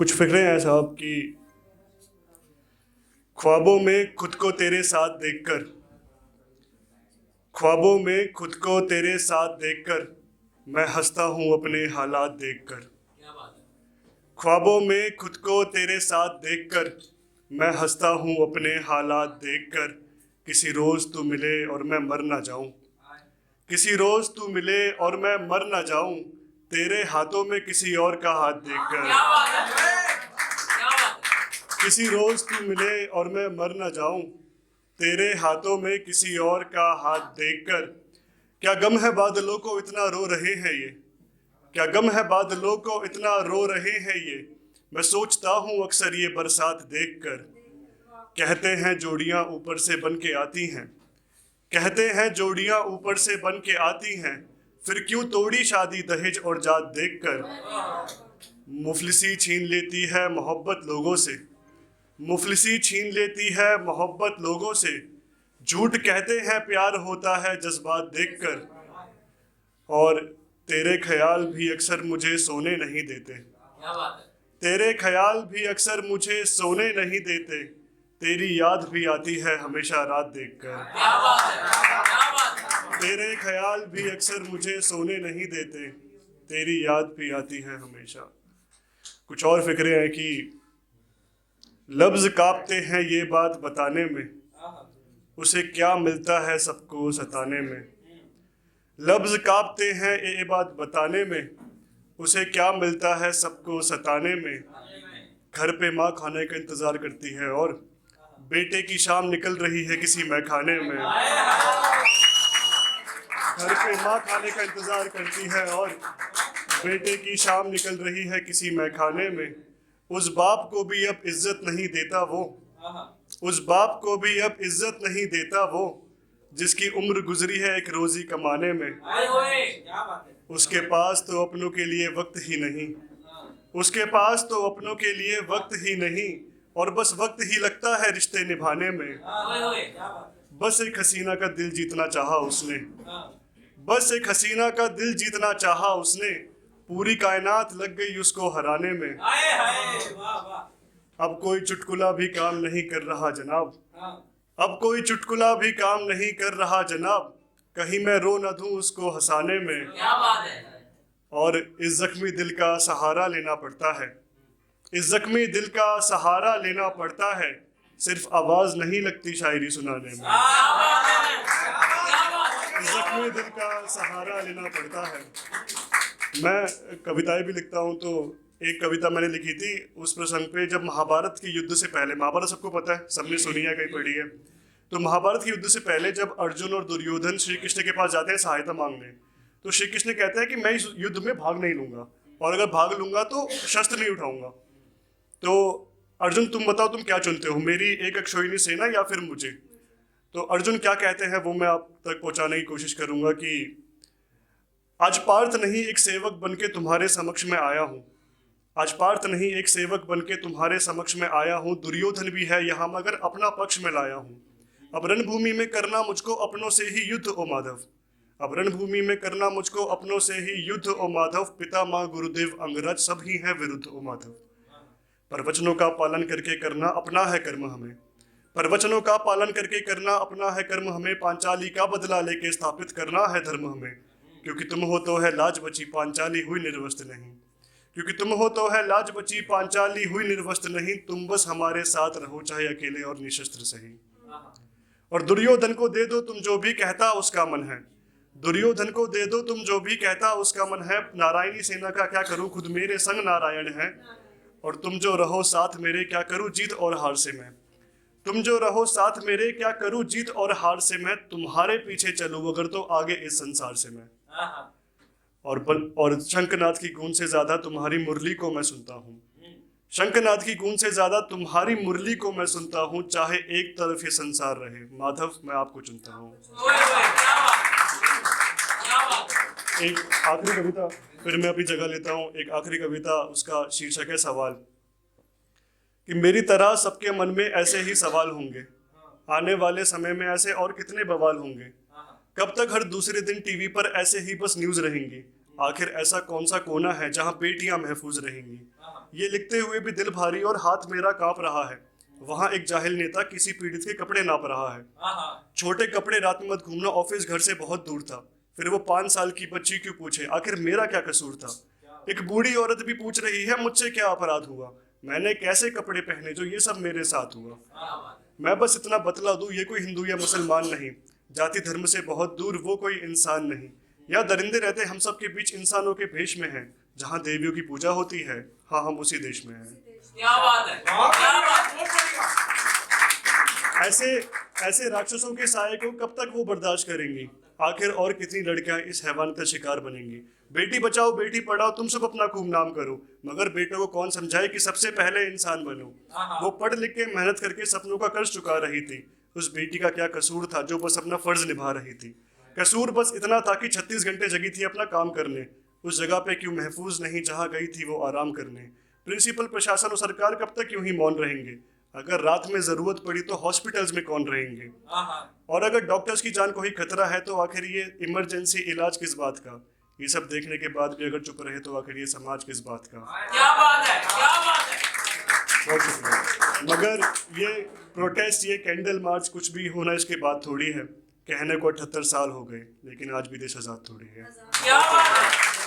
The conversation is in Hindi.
कुछ फिक्रें हैं साहब कि ख्वाबों में खुद को तेरे साथ देखकर, ख्वाबों में खुद को तेरे साथ देखकर मैं हंसता हूँ अपने हालात देखकर। ख्वाबों में खुद को तेरे साथ देखकर मैं हंसता हूँ अपने हालात देखकर। किसी रोज़ तू मिले और मैं मर ना जाऊँ, किसी रोज़ तू मिले और मैं मर ना जाऊँ, तेरे हाथों में किसी और का हाथ देखकर। किसी रोज़ तू मिले और मैं मर ना जाऊं, तेरे हाथों में किसी और का हाथ देखकर। क्या गम है बादलों को इतना रो रहे हैं ये, क्या गम है बादलों को इतना रो रहे हैं ये, मैं सोचता हूँ अक्सर ये बरसात देखकर। कहते हैं जोड़ियाँ ऊपर से बन के आती हैं, कहते हैं जोड़ियाँ ऊपर से बन के आती हैं, फिर क्यों तोड़ी शादी दहेज और जात देखकर। मुफलिसी छीन लेती है मोहब्बत लोगों से, मुफलिसी छीन लेती है मोहब्बत लोगों से, झूठ कहते हैं प्यार होता है जज्बात देखकर। और तेरे ख्याल भी अक्सर मुझे सोने नहीं देते, तेरे ख्याल भी अक्सर मुझे सोने नहीं देते, तेरी याद भी आती है हमेशा रात देखकर। तेरे ख्याल भी अक्सर मुझे सोने नहीं देते, तेरी याद भी आती है हमेशा। कुछ और फिक्रें हैं कि लफ्ज कांपते हैं ये बात बताने में, उसे क्या मिलता है सबको सताने में। लफ्ज कांपते हैं ये बात बताने में, उसे क्या मिलता है सबको सताने में। घर पे माँ खाने का इंतजार करती है और बेटे की शाम निकल रही है किसी मैखाने में। घर पे माँ खाने का इंतजार करती है और बेटे की शाम निकल रही है किसी मैखाने में। उस बाप को भी अब इज्जत नहीं देता वो, उस बाप को भी अब इज्जत नहीं देता वो, जिसकी उम्र गुजरी है एक रोजी कमाने में। उसके पास तो अपनों के लिए वक्त ही नहीं, उसके पास तो अपनों के लिए वक्त ही नहीं, और बस वक्त ही लगता है रिश्ते निभाने में। बस एक हसीना का दिल जीतना चाहा उसने, बस एक हसीना का दिल जीतना चाहा उसने, पूरी कायनात लग गई उसको हराने में। अब कोई चुटकुला भी काम नहीं कर रहा जनाब, अब कोई चुटकुला भी काम नहीं कर रहा जनाब, कहीं मैं रो न दूं उसको हंसाने में। और इस जख्मी दिल का सहारा लेना पड़ता है, इस जख्मी दिल का सहारा लेना पड़ता है, सिर्फ आवाज नहीं लगती शायरी सुनाने में। इस जख्मी दिल का सहारा लेना पड़ता है। मैं कविताएं भी लिखता हूँ, तो एक कविता मैंने लिखी थी उस प्रसंग पे जब महाभारत के युद्ध से पहले, महाभारत सबको पता है, सबने सुनी है, कहीं पढ़ी है, तो महाभारत के युद्ध से पहले जब अर्जुन और दुर्योधन श्री कृष्ण के पास जाते हैं सहायता मांगने, तो श्री कृष्ण कहते हैं कि मैं इस युद्ध में भाग नहीं लूंगा, और अगर भाग लूंगा तो शस्त्र नहीं उठाऊंगा। तो अर्जुन तुम बताओ तुम क्या चुनते हो, मेरी एक अक्षौहिणी सेना या फिर मुझे। तो अर्जुन क्या कहते हैं वो मैं आप तक पहुंचाने की कोशिश करूंगा कि आज पार्थ नहीं एक सेवक बनके तुम्हारे समक्ष में आया हूँ, आज पार्थ नहीं एक सेवक बनके तुम्हारे समक्ष में आया हूँ, दुर्योधन भी है यहाँ मगर अपना पक्ष में लाया हूँ। अब रणभूमि में करना मुझको अपनों से ही युद्ध ओ माधव, अब रणभूमि में करना मुझको अपनों से ही युद्ध ओ माधव, पिता माँ गुरुदेव अंगराज सब ही है विरुद्ध ओ माधव। पर वचनों का पालन करके करना अपना है कर्म हमें, पर वचनों का पालन करके करना अपना है कर्म हमें, पांचाली का बदला लेके स्थापित करना है धर्म हमें। क्योंकि तुम हो तो है लाज बची पांचाली हुई निर्वस्त्र नहीं, क्योंकि तुम हो तो है लाज बची पांचाली हुई निर्वस्त्र नहीं, तुम बस हमारे साथ रहो चाहे अकेले और निशस्त्र सही। और दुर्योधन को दे दो तुम जो भी कहता उसका मन है, दुर्योधन को दे दो तुम जो भी कहता उसका मन है, नारायणी सेना का क्या करूं खुद मेरे संग नारायण है, और तुम जो रहो साथ मेरे क्या करूं जीत और हार से मैं, तुम जो रहो साथ मेरे क्या करूं जीत और हार से मैं, तुम्हारे पीछे चलूं अगर तो आगे इस संसार से मैं। और शंखनाद की गूंज से ज्यादा तुम्हारी मुरली को मैं सुनता हूँ, शंखनाद की गूंज से ज्यादा तुम्हारी मुरली को मैं सुनता हूँ, चाहे एक तरफ ये संसार रहे माधव मैं आपको चुनता हूँ। एक आखिरी कविता फिर मैं अपनी जगह लेता हूँ, एक आखिरी कविता उसका शीर्षक है सवाल। कि मेरी तरह सबके मन में ऐसे ही सवाल होंगे, आने वाले समय में ऐसे और कितने बवाल होंगे, कब तक हर दूसरे दिन टीवी पर ऐसे ही बस न्यूज रहेंगी, आखिर ऐसा कौन सा कोना है जहां बेटियां महफूज रहेंगी। ये लिखते हुए भी दिल भारी और हाथ मेरा कांप रहा है। वहाँ एक जाहिल नेता किसी पीड़ित के कपड़े नाप रहा है। छोटे कपड़े रात में मत घूमना, ऑफिस घर से बहुत दूर था। फिर वो 5 साल की बच्ची क्यों पूछे, आखिर मेरा क्या कसूर था। एक बूढ़ी औरत भी पूछ रही है मुझसे क्या अपराध हुआ, मैंने कैसे कपड़े पहने जो ये सब मेरे साथ हुआ। मैं बस इतना बतला दूं, ये कोई हिंदू या मुसलमान नहीं, जाति धर्म से बहुत दूर वो कोई इंसान नहीं। या दरिंदे रहते हम सब के बीच इंसानों के भेष में हैं, जहाँ देवियों की पूजा होती है, हाँ हम उसी देश में हैं। क्या बात है, क्या बात है। ऐसे राक्षसों के साये को कब तक वो बर्दाश्त करेंगी। आखिर और कितनी लड़कियां इस हैवान का शिकार बनेंगी। बेटी बचाओ बेटी पढ़ाओ तुम सब अपना खूब नाम करो, मगर बेटों को कौन समझाए कि सबसे पहले इंसान बनो। वो पढ़ लिख के मेहनत करके सपनों का कर्ज चुका रही थी। उस बेटी का क्या कसूर था जो बस अपना फर्ज निभा रही थी। कसूर बस इतना था कि 36 घंटे जगी थी अपना काम करने। उस जगह पे क्यों महफूज नहीं जहाँ गई थी वो आराम करने। प्रिंसिपल, प्रशासन और सरकार कब तक यूं ही मौन रहेंगे। अगर रात में जरूरत पड़ी तो हॉस्पिटल्स में कौन रहेंगे। और अगर डॉक्टर्स की जान को ही खतरा है तो आखिर ये इमरजेंसी इलाज किस बात का। ये सब देखने के बाद भी अगर चुप रहे तो आखिर ये समाज किस बात का। क्या बात है, क्या बात है। बहुत शुक्रिया। मगर ये प्रोटेस्ट, ये कैंडल मार्च कुछ भी होना इसके बाद थोड़ी है। कहने को 78 साल हो गए, लेकिन आज भी देश आजाद थोड़ी है। क्या बात है।